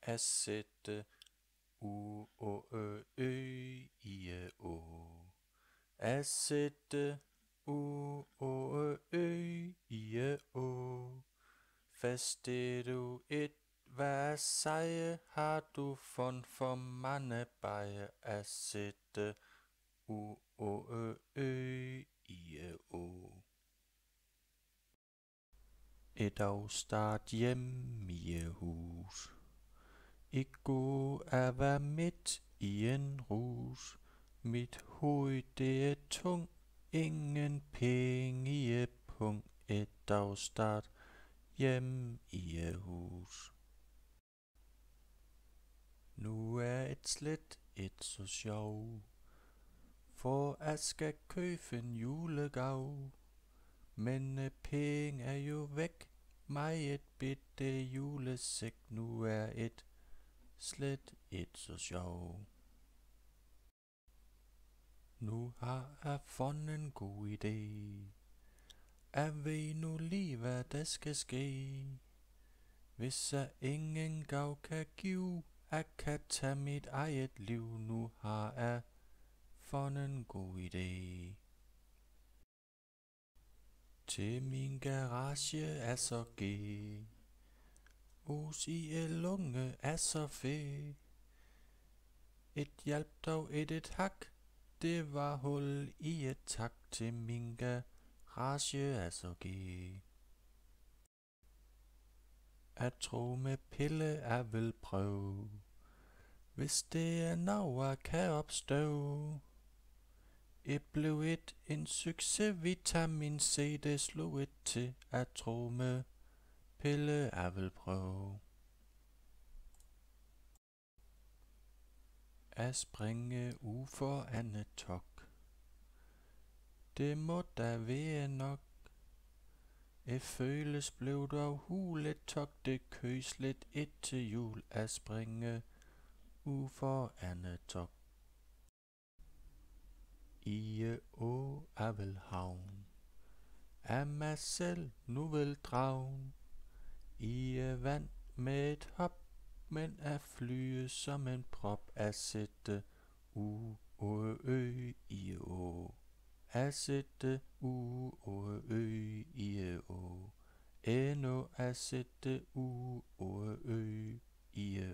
At sætte u o ø ø i å. At sætte u o ø ø i å. Faste du et hvad seje har du fundet for mange beje. At sætte u o ø ø i å. Et afstart hjem i hus. Ikke at være midt i en rus. Mit hoved det er tung, ingen penge i punkt. Et afstart hjem i hus. Nu er et slet et så sjov, for at skal købe en julegav. Men penge er jo væk, mig et bitte julesæk. Nu er et slet et så sjov. Nu har jeg fundet en god idé. Jeg ved nu lige hvad der skal ske. Hvis jeg ingen gav kan give, jeg kan tage mit eget liv. Nu har jeg fundet en god idé. Til min garage er så G. Os i lunge er så fed. Et hjælp dog et hak. Det var hul i et tak. Til min garage er så G. At tro med pille er vel prøve. Hvis det er noget kan opstå. Det blev en succes. Vitamin C det slog et til. At tro med pille er vel prøve. At springe for andet tok. Det må da være nok. Det føles blev dog hulet tok. Det køs lidt et til jul. At springe for andet tok. I å er vel havn. Er mig selv nu vel dragen. I vand med et hop. Men at flyve som en prop. At sætte u o ø i å. At sætte u o ø i å. Endnu at sætte u o ø i å.